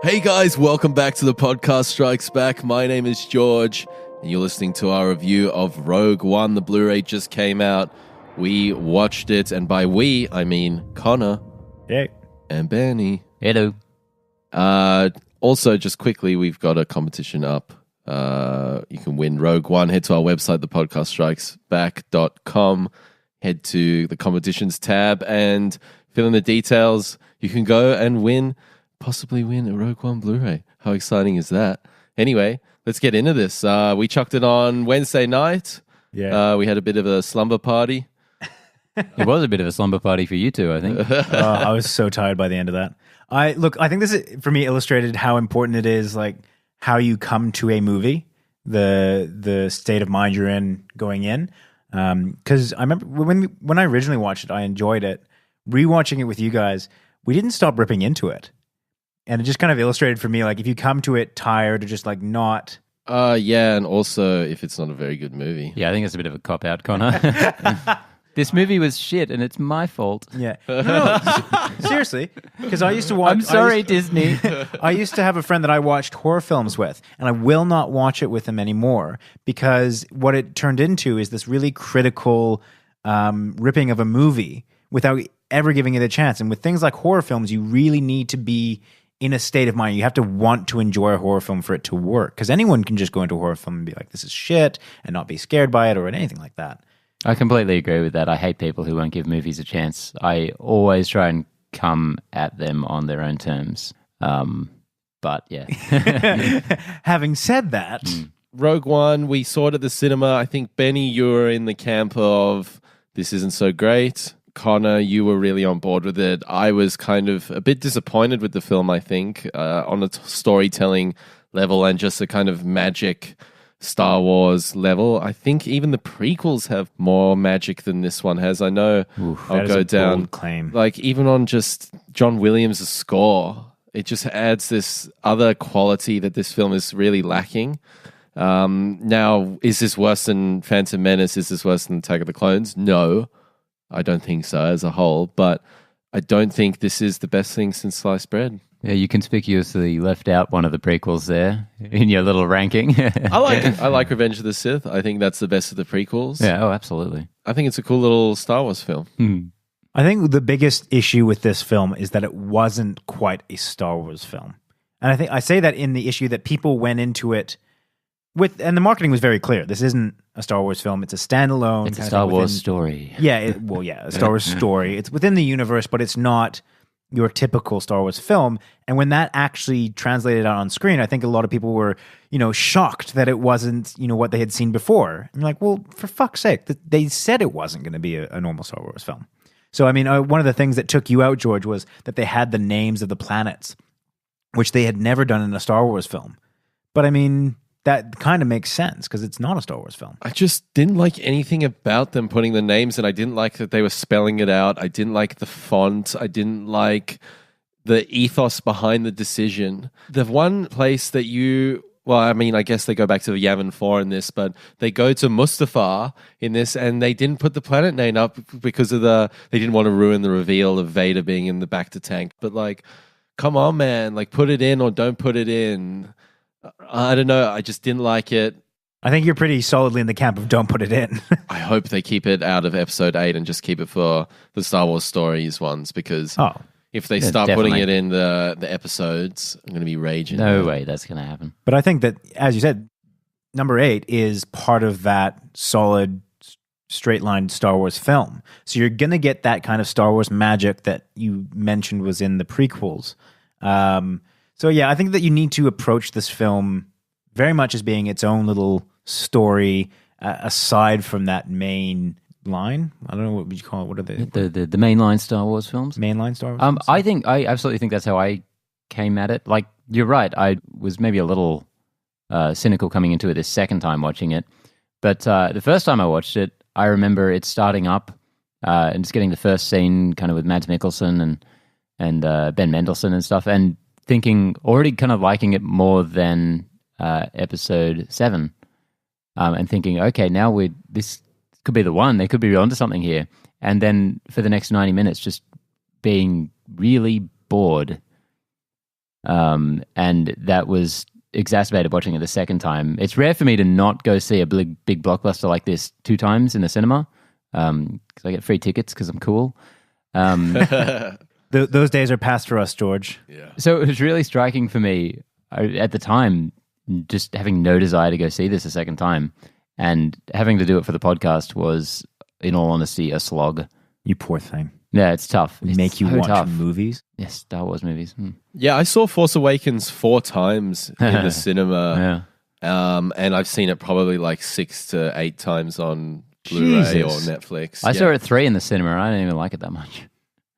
Hey guys, welcome back to the podcast Strikes Back. My name is George, and you're listening to our review of Rogue One. The Blu-ray just came out. We watched it, and by we, I mean Connor. Hey. And Benny. Hello. Also, just quickly, we've got a competition up. You can win Rogue One. Head to our website, thepodcaststrikesback.com. Head to the competitions tab and fill in the details. You can go and possibly win a Rogue One Blu-ray. How exciting is that? Anyway, let's get into this. We chucked it on Wednesday night. Yeah. We had a bit of a slumber party. It was a bit of a slumber party for you two, I think. I was so tired by the end of that. I think this is, for me, illustrated how important it is, like how you come to a movie, the state of mind you're in going in. Because I remember when I originally watched it, I enjoyed it. Rewatching it with you guys, we didn't stop ripping into it. And it just kind of illustrated for me, like, if you come to it tired or just, like, not... Yeah, and also if it's not a very good movie. Yeah, I think it's a bit of a cop-out, Connor. This movie was shit, and it's my fault. Yeah. No, seriously. Because I used to watch... I'm sorry, Disney. I used to have a friend that I watched horror films with, and I will not watch it with him anymore because what it turned into is this really critical ripping of a movie without ever giving it a chance. And with things like horror films, you really need to be in a state of mind. You have to want to enjoy a horror film for it to work, because anyone can just go into a horror film and be like, this is shit, and not be scared by it or anything like that. I completely agree with that. I hate people who won't give movies a chance. I always try and come at them on their own terms. But yeah. Having said that... Rogue One, we saw it at the cinema. I think, Benny, you were in the camp of, this isn't so great. Connor, you were really on board with it. I was kind of a bit disappointed with the film, I think, on a storytelling level and just a kind of magic Star Wars level. I think even the prequels have more magic than this one has. I know I'll go down. Bold claim. Like, even on just John Williams' score, it just adds this other quality that this film is really lacking. Now, is this worse than Phantom Menace? Is this worse than Attack of the Clones? No. I don't think so as a whole, but I don't think this is the best thing since sliced bread. Yeah, you conspicuously left out one of the prequels there in your little ranking. I like Revenge of the Sith. I think that's the best of the prequels. Yeah, oh, absolutely. I think it's a cool little Star Wars film. I think the biggest issue with this film is that it wasn't quite a Star Wars film. And I think I say that in the issue that people went into it with, and the marketing was very clear. This isn't a Star Wars film. It's a standalone. It's a Star Wars story. Yeah, a Star Wars story. It's within the universe, but it's not your typical Star Wars film. And when that actually translated out on screen, I think a lot of people were, shocked that it wasn't, what they had seen before. And you're like, well, for fuck's sake, they said it wasn't going to be a normal Star Wars film. So, I mean, one of the things that took you out, George, was that they had the names of the planets, which they had never done in a Star Wars film. But I mean, that kind of makes sense because it's not a Star Wars film. I just didn't like anything about them putting the names in. I didn't like that they were spelling it out. I didn't like the font. I didn't like the ethos behind the decision. The one place that I guess they go back to the Yavin 4 in this, but they go to Mustafar in this and they didn't put the planet name up because of they didn't want to ruin the reveal of Vader being in the Bacta tank. But like, come on, man, like put it in or don't put it in. I don't know. I just didn't like it. I think you're pretty solidly in the camp of don't put it in. I hope they keep it out of episode 8 and just keep it for the Star Wars stories ones, because if they start definitely putting it in the episodes, I'm going to be raging. No way that's going to happen. But I think that, as you said, number 8 is part of that solid, straight-line Star Wars film. So you're going to get that kind of Star Wars magic that you mentioned was in the prequels. So yeah, I think that you need to approach this film very much as being its own little story, aside from that main line. I don't know what would you call it. What are the mainline Star Wars films? Mainline Star Wars films? I absolutely think that's how I came at it. Like, you're right. I was maybe a little cynical coming into it this second time watching it, but the first time I watched it, I remember it starting up and just getting the first scene kind of with Mads Mikkelsen and Ben Mendelsohn and stuff, and already kind of liking it more than episode 7, and thinking, okay, now this could be the one. They could be onto something here. And then for the next 90 minutes, just being really bored. and that was exacerbated watching it the second time. It's rare for me to not go see a big blockbuster like this 2 times in the cinema, because I get free tickets because I'm cool. Those days are past for us, George. Yeah. So it was really striking for me at the time, just having no desire to go see this a second time, and having to do it for the podcast was, in all honesty, a slog. You poor thing. Yeah, it's tough. It's Make you so watch tough. movies? Yes, Star Wars movies. Yeah, I saw Force Awakens 4 times in the cinema. Yeah. And I've seen it probably like 6 to 8 times on Blu-ray or Netflix. I saw it 3 in the cinema. I didn't even like it that much.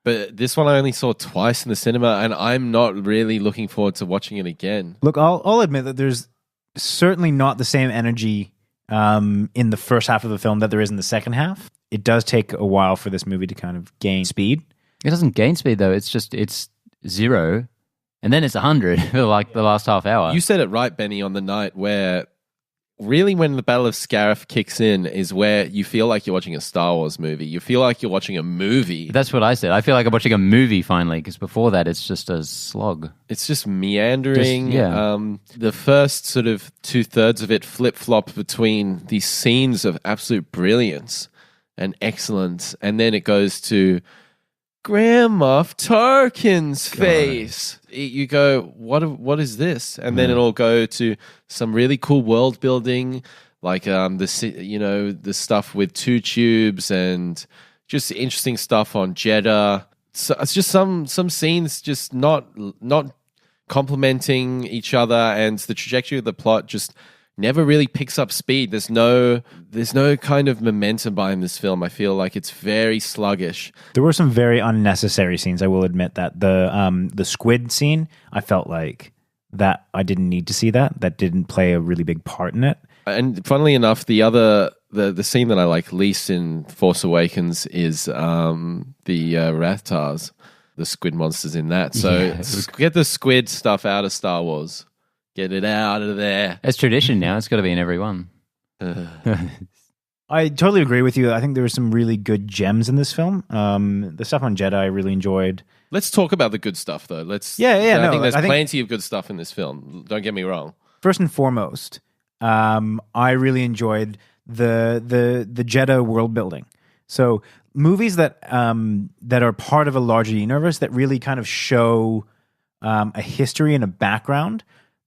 But this one I only saw twice in the cinema, and I'm not really looking forward to watching it again. Look, I'll admit that there's certainly not the same energy in the first half of the film that there is in the second half. It does take a while for this movie to kind of gain speed. It doesn't gain speed, though. It's 0, and then it's 100 for like the last half hour. You said it right, Benny, on the night where really when the Battle of Scarif kicks in is where you feel like you're watching a Star Wars movie. You feel like you're watching a movie. That's what I said. I feel like I'm watching a movie finally, because before that it's just a slog. It's just meandering. Yeah. The first sort of 2/3 of it flip-flop between these scenes of absolute brilliance and excellence, and then it goes to Grand Moff Tarkin's face. You go, what is this? And then it'll go to some really cool world building, like the stuff with 2 tubes and just interesting stuff on Jeddah. So it's just some scenes just not complementing each other, and the trajectory of the plot just never really picks up speed. There's no kind of momentum behind this film. I feel like it's very sluggish. There were some very unnecessary scenes, I will admit that. The squid scene, I felt like that I didn't need to see that. That didn't play a really big part in it. And funnily enough, the scene that I like least in Force Awakens is the Rathars, the squid monsters in that. So get the squid stuff out of Star Wars. Get it out of there. It's tradition now. It's got to be in every one. I totally agree with you. I think there were some really good gems in this film. The stuff on Jeddah I really enjoyed. Let's talk about the good stuff, though. I think there's plenty of good stuff in this film. Don't get me wrong. First and foremost, I really enjoyed the Jeddah world building. So movies that are part of a larger universe that really kind of show a history and a background.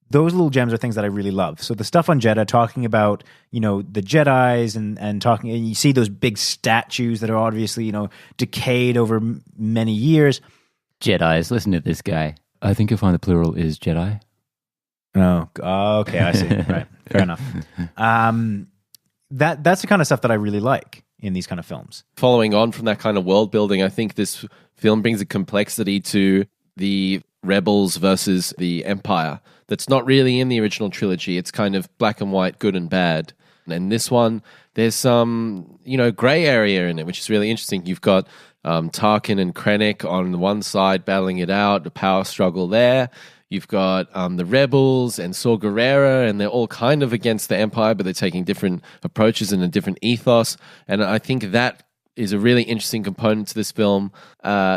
Those little gems are things that I really love. So the stuff on Jeddah, talking about, the Jedis and talking, and you see those big statues that are obviously, decayed over many years. Jedis, listen to this guy. I think you'll find the plural is Jedi. Oh, okay, I see. Right, fair enough. That's the kind of stuff that I really like in these kind of films. Following on from that kind of world building, I think this film brings a complexity to the Rebels versus the Empire that's not really in the original trilogy. It's kind of black and white, good and bad. And this one, there's some, gray area in it, which is really interesting. You've got Tarkin and Krennic on the one side battling it out, the power struggle there. You've got the Rebels and Saw Gerrera, and they're all kind of against the Empire, but they're taking different approaches and a different ethos. And I think that is a really interesting component to this film.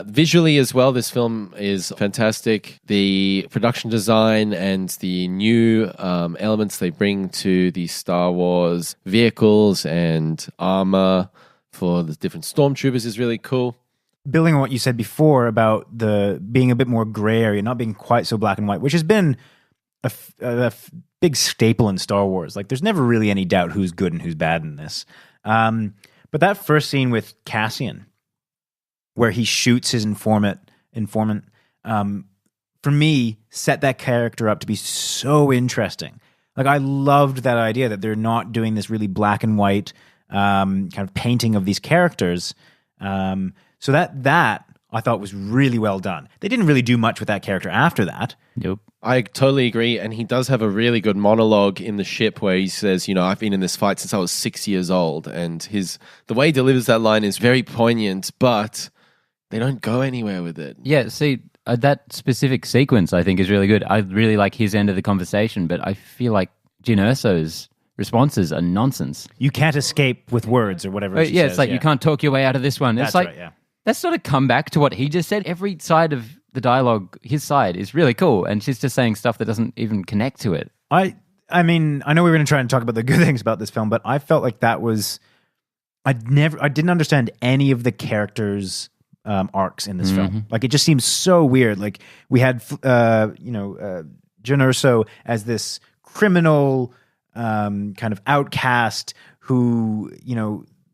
Visually as well, this film is fantastic. The production design and the new elements they bring to the Star Wars vehicles and armor for the different stormtroopers is really cool. Building on what you said before about the being a bit more gray area, not being quite so black and white, which has been a big staple in Star Wars. Like, there's never really any doubt who's good and who's bad in this. But that first scene with Cassian, where he shoots his informant, for me, set that character up to be so interesting. Like, I loved that idea that they're not doing this really black and white kind of painting of these characters. So that I thought was really well done. They didn't really do much with that character after that. Nope. I totally agree, and he does have a really good monologue in the ship where he says, I've been in this fight since I was 6 years old, and the way he delivers that line is very poignant, but they don't go anywhere with it. Yeah, see, that specific sequence I think is really good. I really like his end of the conversation, but I feel like Jyn Erso's responses are nonsense. You can't escape with words or whatever. It's like you can't talk your way out of this one. That's it's like, right, yeah. That's not a comeback to what he just said. Every side of the dialogue, his side is really cool, and she's just saying stuff that doesn't even connect to it. I mean, I know we were going to try and talk about the good things about this film, but I felt like that was I didn't understand any of the characters' arcs in this film. Like, it just seems so weird. Like, we had Jyn Erso as this criminal kind of outcast who,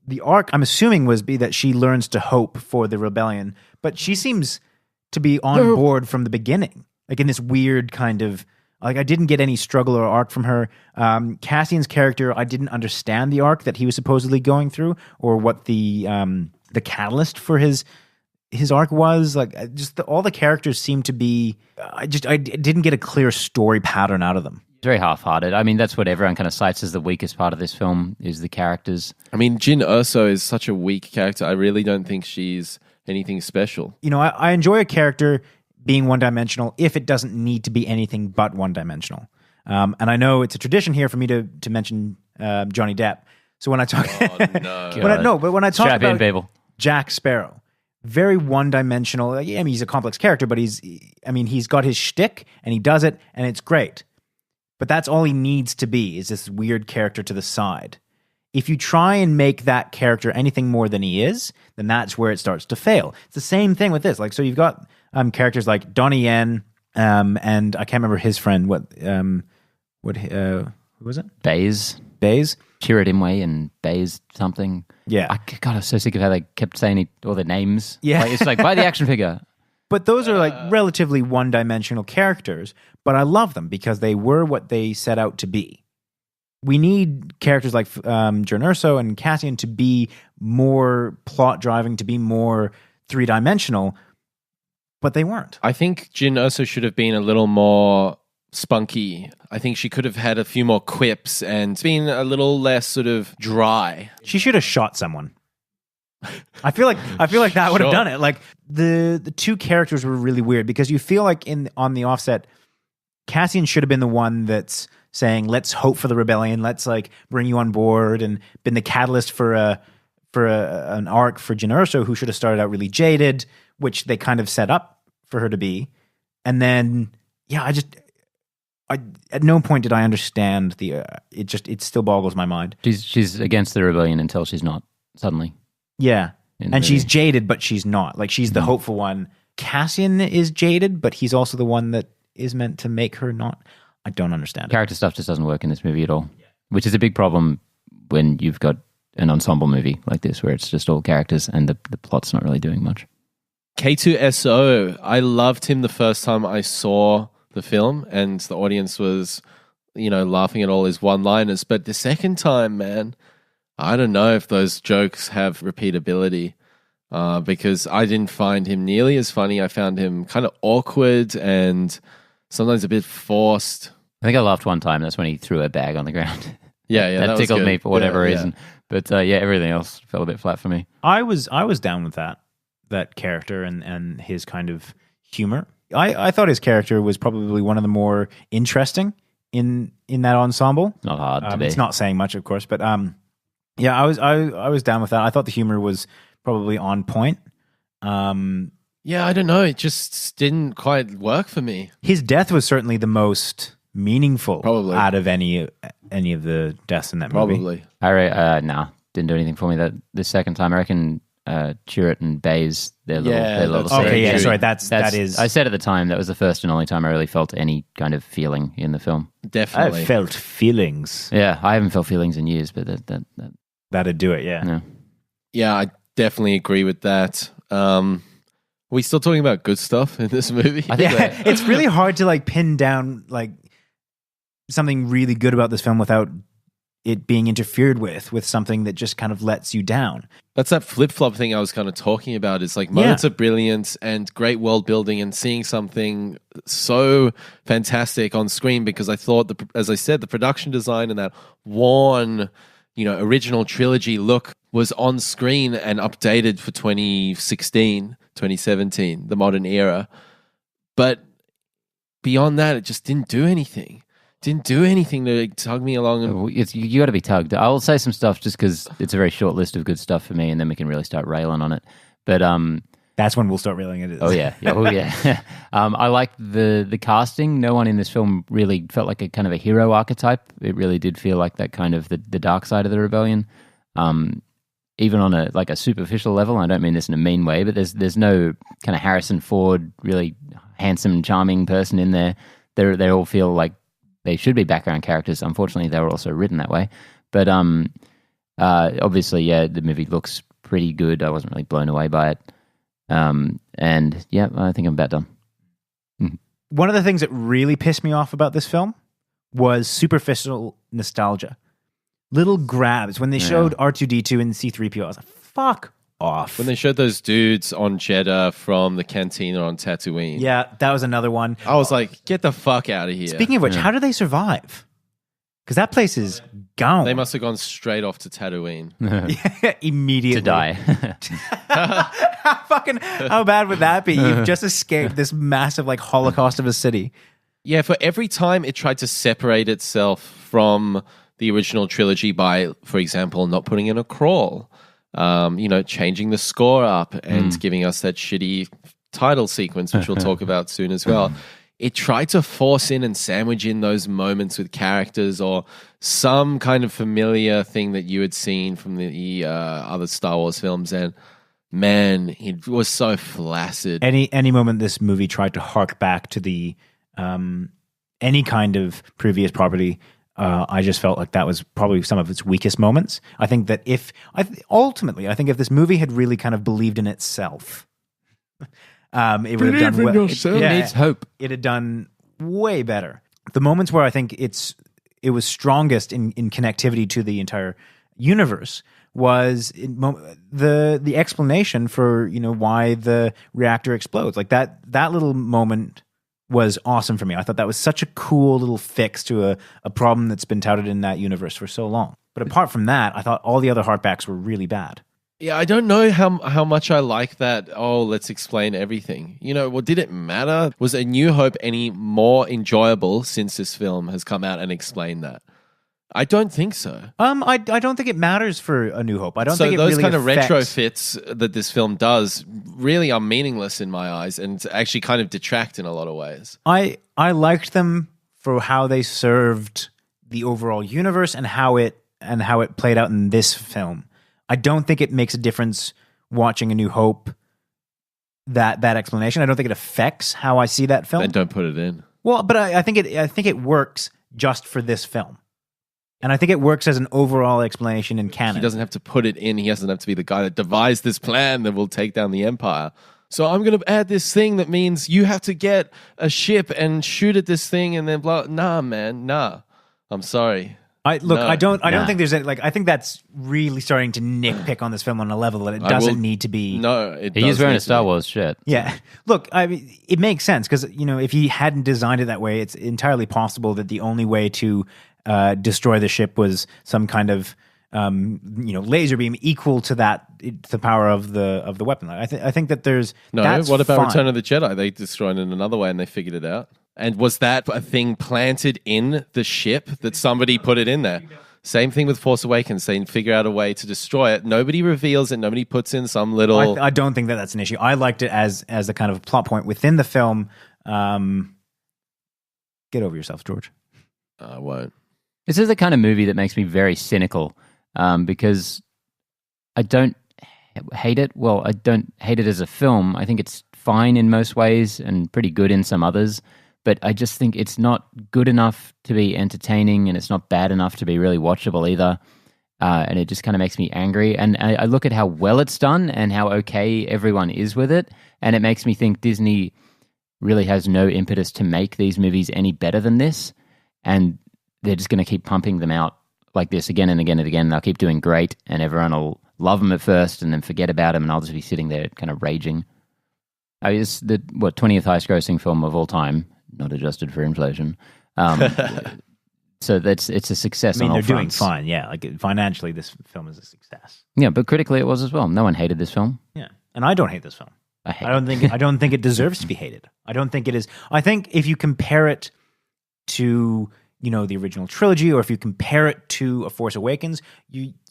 the arc I'm assuming was that she learns to hope for the rebellion, but she seems to be on board from the beginning, like in this weird kind of, like, I didn't get any struggle or arc from her. Cassian's character, I didn't understand the arc that he was supposedly going through, or what the catalyst for his arc was. Like, all the characters seemed to be. I didn't get a clear story pattern out of them. It's very half-hearted. I mean, that's what everyone kind of cites as the weakest part of this film, is the characters. I mean, Jyn Erso is such a weak character. I really don't think she's anything special. I enjoy a character being one-dimensional if it doesn't need to be anything but one-dimensional. And I know it's a tradition here for me to mention Johnny Depp. So when I talk, when I talk Strap about in, Babel. Jack Sparrow, very one-dimensional. I mean, he's a complex character, but he's got his shtick and he does it, and it's great. But that's all he needs to be, is this weird character to the side. If you try and make that character anything more than he is, then that's where it starts to fail. It's the same thing with this. Like, so you've got characters like Donnie Yen, and I can't remember his friend. Who was it? Baze. Chirrut Imwe and Baze something. Yeah. God, I was so sick of how they kept saying all their names. Yeah. Like, it's like, buy the action figure. But those are like relatively one-dimensional characters, but I love them because they were what they set out to be. We need characters like Jyn Erso and Cassian to be more plot-driving, to be more three-dimensional, but they weren't. I think Jyn Erso should have been a little more spunky. I think she could have had a few more quips and been a little less sort of dry. She should have shot someone. I feel like that would have done it. Like, the two characters were really weird because you feel like on the offset, Cassian should have been the one that's saying, let's hope for the rebellion, let's like bring you on board, and been the catalyst for an arc for Jyn Erso, who should have started out really jaded, which they kind of set up for her to be. And then at no point did I understand it still boggles my mind. She's against the rebellion until she's not, suddenly. Yeah. And she's jaded, but she's not. Like, she's the hopeful one. Cassian is jaded, but he's also the one that is meant to make her not. I don't understand. Character stuff just doesn't work in this movie at all, which is a big problem when you've got an ensemble movie like this, where it's just all characters and the plot's not really doing much. K2SO, I loved him the first time I saw the film, and the audience was, laughing at all his one-liners. But the second time, man, I don't know if those jokes have repeatability, because I didn't find him nearly as funny. I found him kind of awkward and sometimes a bit forced. I think I laughed one time. That's when he threw a bag on the ground. Yeah, that tickled me for whatever reason. But everything else fell a bit flat for me. I was down with that character and his kind of humor. I thought his character was probably one of the more interesting in that ensemble. Not hard to be. It's not saying much, of course, but yeah, I was down with that. I thought the humor was probably on point. Yeah, I don't know. It just didn't quite work for me. His death was certainly the most meaningful, probably, out of any of the deaths in that movie. Probably. Didn't do anything for me. That the second time, I reckon Chirrut and Baze, their little scene. Okay, yeah, sorry, that is. I said at the time that was the first and only time I really felt any kind of feeling in the film. Definitely, I felt feelings. Yeah, I haven't felt feelings in years, but that'd do it. Yeah, yeah, I definitely agree with that. Are we still talking about good stuff in this movie? I think it's really hard to like pin down like something really good about this film without it being interfered with something that just kind of lets you down. That's that flip-flop thing I was kind of talking about. It's like moments of brilliance and great world building and seeing something so fantastic on screen, because I thought, as I said, the production design and that worn, original trilogy look was on screen and updated for 2016, 2017, the modern era. But beyond that, it just didn't do anything. Didn't do anything to tug me along. You got to be tugged. I'll say some stuff just because it's a very short list of good stuff for me, and then we can really start railing on it. But That's when we'll start reeling it. Oh yeah, I like the casting. No one in this film really felt like a kind of a hero archetype. It really did feel like that kind of the dark side of the rebellion. Even on a superficial level, I don't mean this in a mean way, but there's no kind of Harrison Ford, really handsome, charming person in there. They all feel like they should be background characters. Unfortunately, they were also written that way. But obviously, yeah, the movie looks pretty good. I wasn't really blown away by it. And yeah, I think I'm about done. One of the things that really pissed me off about this film was superficial nostalgia. Little grabs. When they showed R2-D2 and C-3PO, I was like, fuck off. When they showed those dudes on Jeddah from the cantina on Tatooine. Yeah, that was another one. I was like, get the fuck out of here. Speaking of which, how do they survive? Because that place is gone. They must have gone straight off to Tatooine. Immediately. To die. How bad would that be? You've just escaped this massive holocaust of a city. Yeah, for every time it tried to separate itself from the original trilogy by, for example, not putting in a crawl, changing the score up and giving us that shitty title sequence, which we'll talk about soon as well. It tried to force in and sandwich in those moments with characters or some kind of familiar thing that you had seen from the other Star Wars films. And man, it was so flaccid. Any moment this movie tried to hark back to the any kind of previous property, I just felt like that was probably some of its weakest moments. I think that if this movie had really kind of believed in itself, it would have done well. It needs hope. It had done way better. The moments where I think it was strongest in connectivity to the entire universe was the explanation for why the reactor explodes. Like that little moment was awesome for me. I thought that was such a cool little fix to a problem that's been touted in that universe for so long. But apart from that, I thought all the other harkbacks were really bad. Yeah, I don't know how much I like that. Oh, let's explain everything. Did it matter? Was A New Hope any more enjoyable since this film has come out and explained that? I don't think so. I don't think it matters for A New Hope. I don't think it those really kind of affects... retrofits that this film does really are meaningless in my eyes and actually kind of detract in a lot of ways. I liked them for how they served the overall universe and how it played out in this film. I don't think it makes a difference watching A New Hope. That explanation, I don't think it affects how I see that film. Then don't put it in. Well, but I think it works just for this film. And I think it works as an overall explanation in canon. He doesn't have to put it in. He doesn't have to be the guy that devised this plan that will take down the Empire. So I'm going to add this thing that means you have to get a ship and shoot at this thing and then blah. Nah, man, nah. I'm sorry. I don't think there's any, I think that's really starting to nitpick on this film on a level that it doesn't need to be. No, it does. He's wearing a Star Wars shirt. Yeah. Look, I mean, it makes sense because, if he hadn't designed it that way, it's entirely possible that the only way to destroy the ship was some kind of laser beam equal to the power of the weapon. I think that there's what about fine. Return of the Jedi? They destroyed it in another way and they figured it out. And was that a thing planted in the ship that somebody put it in there? Same thing with Force Awakens. They figure out a way to destroy it. Nobody reveals it. Nobody puts in some little... I don't think that's an issue. I liked it as a kind of plot point within the film. Get over yourself, George. I won't. This is the kind of movie that makes me very cynical because I don't hate it. Well, I don't hate it as a film. I think it's fine in most ways and pretty good in some others. But I just think it's not good enough to be entertaining and it's not bad enough to be really watchable either. And it just kind of makes me angry. And I look at how well it's done and how okay everyone is with it. And it makes me think Disney really has no impetus to make these movies any better than this. And they're just going to keep pumping them out like this again and again and again. They'll keep doing great and everyone will love them at first and then forget about them. And I'll just be sitting there kind of raging. It's the 20th highest grossing film of all time. Not adjusted for inflation. So it's a success. I mean, on all they're fronts. doing fine. Yeah, financially, this film is a success. Yeah, but critically, it was as well. No one hated this film. Yeah, and I don't hate this film. I don't think it deserves to be hated. I don't think it is. I think if you compare it to the original trilogy, or if you compare it to A Force Awakens,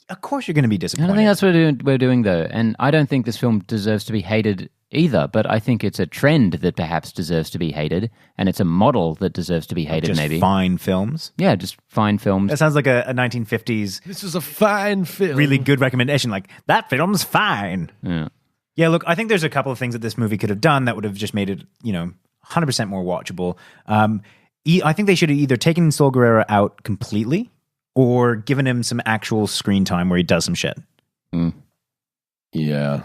of course you're going to be disappointed. I don't think that's what we're doing though, and I don't think this film deserves to be hated either, but I think it's a trend that perhaps deserves to be hated, and it's a model that deserves to be hated, just maybe. fine films. Yeah, just fine films. That sounds like a 1950s This was a fine film. really good recommendation. Like, that film's fine. Yeah, look, I think there's a couple of things that this movie could have done that would have just made it, 100% more watchable. I think they should have either taken Saul Guerrero out completely or given him some actual screen time where he does some shit. Yeah.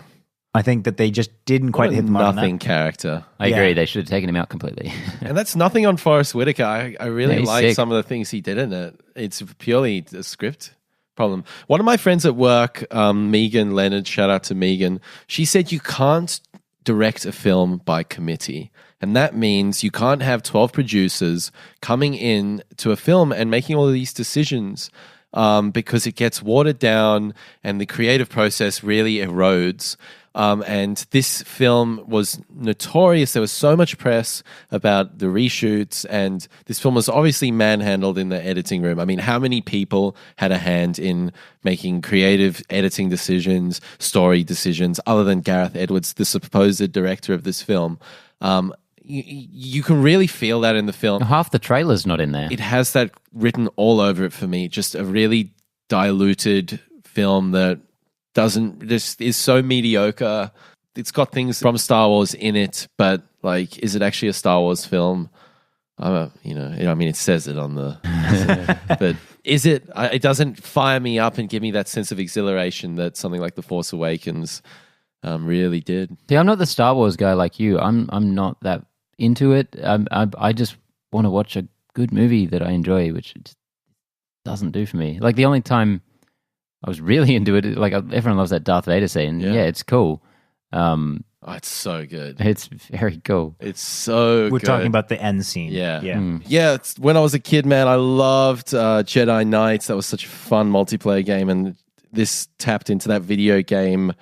I think that they just didn't quite hit the mark on that. Nothing character. I agree. They should have taken him out completely. And that's nothing on Forrest Whitaker. I really he's like sick. some of the things he did in it. It's purely a script problem. One of my friends at work, Megan Leonard, shout out to Megan, she said you can't direct a film by committee. And that means you can't have 12 producers coming in to a film and making all of these decisions because it gets watered down and the creative process really erodes. And this film was notorious. There was so much press about the reshoots, and this film was obviously manhandled in the editing room. I mean, how many people had a hand in making creative editing decisions, story decisions, other than Gareth Edwards, the supposed director of this film? You can really feel that in the film. Half the trailer's not in there. It has that written all over it for me. Just a really diluted film that just is so mediocre. It's got things from Star Wars in it, but like, is it actually a Star Wars film? It says it on the, but is it? It doesn't fire me up and give me that sense of exhilaration that something like The Force Awakens really did. See, I'm not the Star Wars guy like you. I'm not that into it. I just want to watch a good movie that I enjoy, which it just doesn't do for me. Like, the only time I was really into it, like, everyone loves that Darth Vader scene. Yeah, it's cool. It's so good. It's very cool. It's so We're good. talking about the end scene. Yeah. Yeah. When I was a kid, man, I loved Jedi Knights. That was such a fun multiplayer game, and this tapped into that video game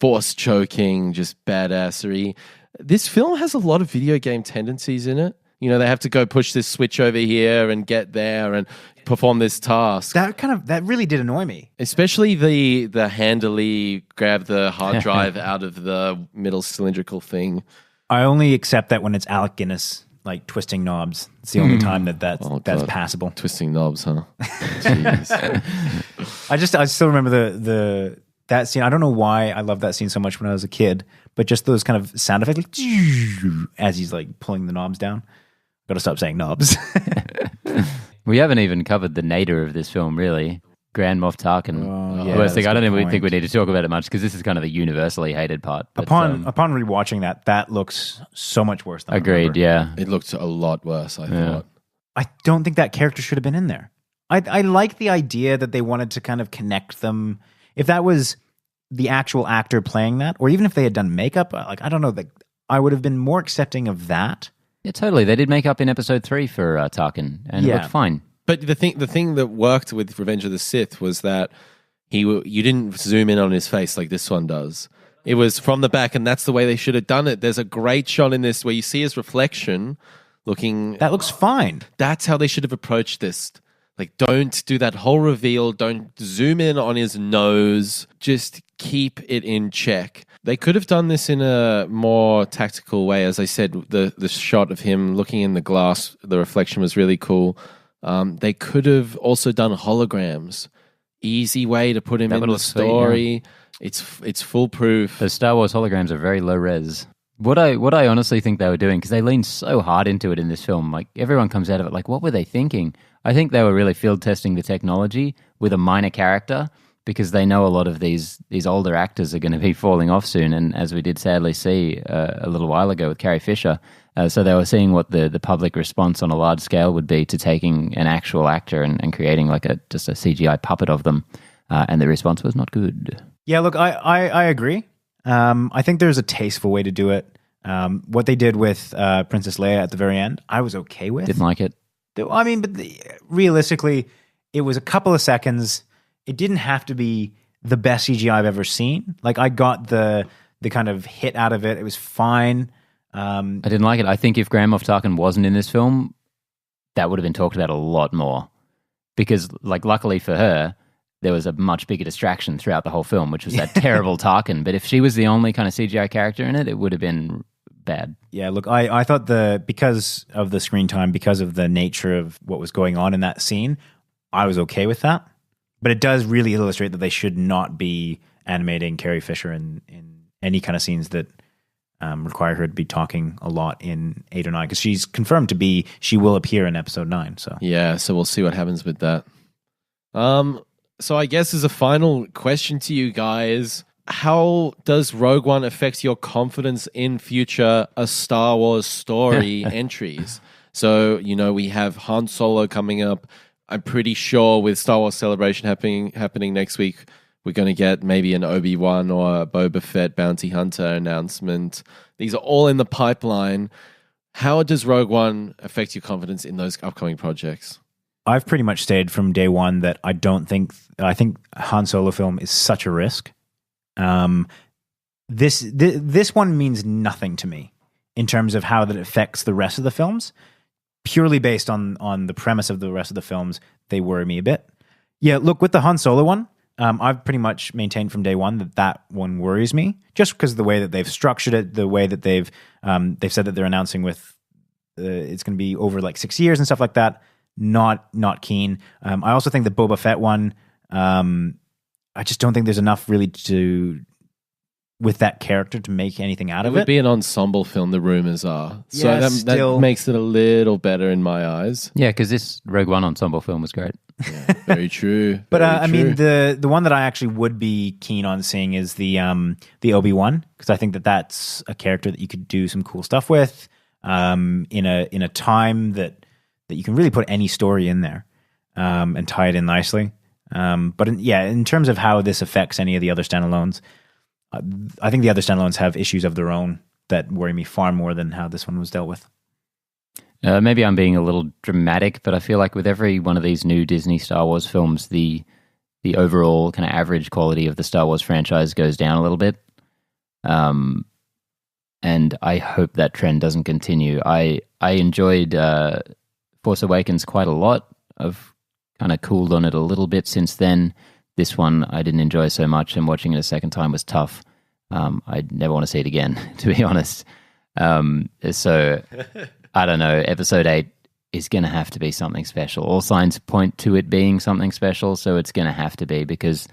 force choking, just badassery. This film has a lot of video game tendencies in it. They have to go push this switch over here and get there and perform this task. That really did annoy me. Especially the handily grab the hard drive out of the middle cylindrical thing. I only accept that when it's Alec Guinness, like, twisting knobs. It's the only time that's passable. Twisting knobs, huh? Jeez. I still remember that scene. I don't know why I loved that scene so much when I was a kid, but just those kind of sound effects, like, as he's like pulling the knobs down. Got to stop saying knobs. We haven't even covered the nadir of this film, really. Grand Moff Tarkin. I don't even think we need to talk about it much because this is kind of the universally hated part. But, upon rewatching that looks so much worse than I agreed, remember. yeah. It looked a lot worse, I thought. I don't think that character should have been in there. I like the idea that they wanted to kind of connect them. If that was the actual actor playing that, or even if they had done makeup, like, I don't know, I would have been more accepting of that. Yeah, totally. They did makeup in episode 3 for Tarkin, and it looked fine. But the thing that worked with Revenge of the Sith was that you didn't zoom in on his face like this one does. It was from the back, and that's the way they should have done it. There's a great shot in this where you see his reflection looking. That looks fine. That's how they should have approached this. Like, don't do that whole reveal. Don't zoom in on his nose. Just keep it in check. They could have done this in a more tactical way. As I said, the shot of him looking in the glass, the reflection was really cool. They could have also done holograms. Easy way to put him in the story. Sweet, yeah. It's foolproof. The Star Wars holograms are very low res. What I honestly think they were doing, because they leaned so hard into it in this film, like, everyone comes out of it like, what were they thinking? I think they were really field testing the technology with a minor character, because they know a lot of these older actors are going to be falling off soon, and as we did sadly see a little while ago with Carrie Fisher, so they were seeing what the public response on a large scale would be to taking an actual actor and creating like just a CGI puppet of them, and the response was not good. Yeah, look, I agree. I think there's a tasteful way to do it. What they did with Princess Leia at the very end, I was okay with. Didn't like it. I mean, but realistically, it was a couple of seconds. It didn't have to be the best CGI I've ever seen. Like, I got the kind of hit out of it. It was fine. I didn't like it. I think if Grand Moff Tarkin wasn't in this film, that would have been talked about a lot more. Because, like, luckily for her, there was a much bigger distraction throughout the whole film, which was that terrible Tarkin. But if she was the only kind of CGI character in it, it would have been bad. Yeah, look, I thought because of the screen time, because of the nature of what was going on in that scene, I was okay with that. But it does really illustrate that they should not be animating Carrie Fisher in any kind of scenes that require her to be talking a lot in 8 or 9, because she's confirmed she will appear in episode 9. So yeah, so we'll see what happens with that. So I guess as a final question to you guys, how does Rogue One affect your confidence in future A Star Wars Story entries? So, we have Han Solo coming up. I'm pretty sure with Star Wars Celebration happening next week, we're going to get maybe an Obi-Wan or a Boba Fett Bounty Hunter announcement. These are all in the pipeline. How does Rogue One affect your confidence in those upcoming projects? I've pretty much stayed from day one that I think Han Solo film is such a risk. This one means nothing to me in terms of how that affects the rest of the films. Purely based on the premise of the rest of the films, they worry me a bit. Yeah, look, with the Han Solo one, I've pretty much maintained from day one that one worries me, just because of the way that they've structured it, the way that they've said that they're announcing with it's going to be over like 6 years and stuff like that. Not keen. I also think the Boba Fett one, I just don't think there's enough really with that character to make anything out of it. It would be an ensemble film, the rumors are. So Yeah, that makes it a little better in my eyes. Yeah, because this Rogue One ensemble film was great. Yeah, very true. But very I true. mean, the one that I actually would be keen on seeing is the Obi-Wan, because I think that's a character that you could do some cool stuff with in a time that you can really put any story in there and tie it in nicely. But in terms of how this affects any of the other standalones, I think the other standalones have issues of their own that worry me far more than how this one was dealt with. Maybe I'm being a little dramatic, but I feel like with every one of these new Disney Star Wars films, the overall kind of average quality of the Star Wars franchise goes down a little bit. And I hope that trend doesn't continue. I enjoyed Force Awakens quite a lot. I've kind of cooled on it a little bit since then. This one I didn't enjoy so much, and watching it a second time was tough. I'd never want to see it again, to be honest. So, I don't know, Episode 8 is going to have to be something special. All signs point to it being something special, so it's going to have to be, because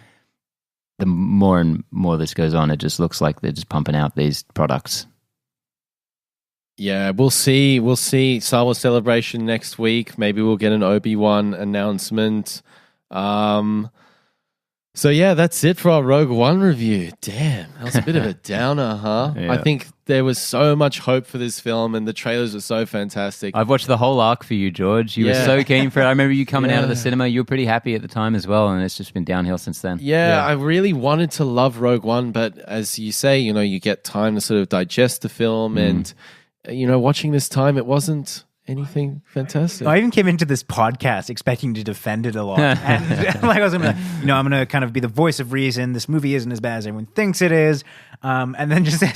the more and more this goes on, it just looks like they're just pumping out these products. Yeah, we'll see. We'll see Star Wars Celebration next week. Maybe we'll get an Obi-Wan announcement. So yeah, that's it for our Rogue One review. Damn, that was a bit of a downer, huh? Yeah. I think there was so much hope for this film, and the trailers were so fantastic. I've watched the whole arc for you, George. You were so keen for it. I remember you coming out of the cinema. You were pretty happy at the time as well, and it's just been downhill since then. Yeah, I really wanted to love Rogue One, but as you say, you get time to sort of digest the film, and watching this time, it wasn't anything fantastic. I even came into this podcast expecting to defend it a lot, and like I was gonna, I'm gonna kind of be the voice of reason. This movie isn't as bad as everyone thinks it is, and then just as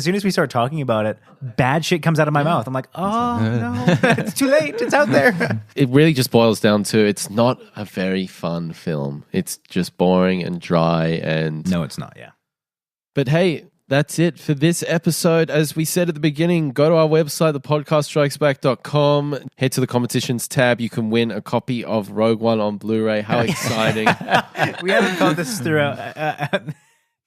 soon as we start talking about it, bad shit comes out of my mouth. I'm like, oh no, it's too late. It's out there. It really just boils down to it's not a very fun film. It's just boring and dry, and no, it's not. Yeah, but hey. That's it for this episode. As we said at the beginning, go to our website, thepodcaststrikesback.com. Head to the competitions tab. You can win a copy of Rogue One on Blu-ray. How exciting. We haven't thought this through.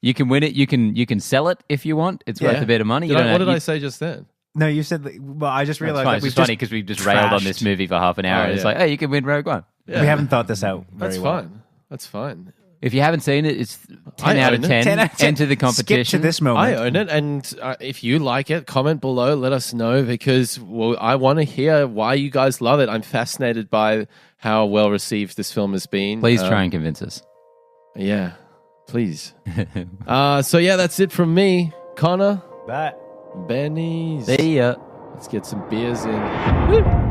You can win it. You can sell it if you want. It's worth a bit of money. What did I say just then? No, you said, well, I just realized that it's funny because we've just railed on this movie for half an hour. It's like, hey, you can win Rogue One. Yeah. We haven't thought this out very well. That's fine. If you haven't seen it, it's 10 out of 10. 10 out of 10. Enter the competition. Skip to this moment. I own it, and if you like it, comment below. Let us know, because I want to hear why you guys love it. I'm fascinated by how well received this film has been. Please try and convince us. Yeah, please. So yeah, that's it from me, Connor. Bye. Benny. See ya. Let's get some beers in. Woo!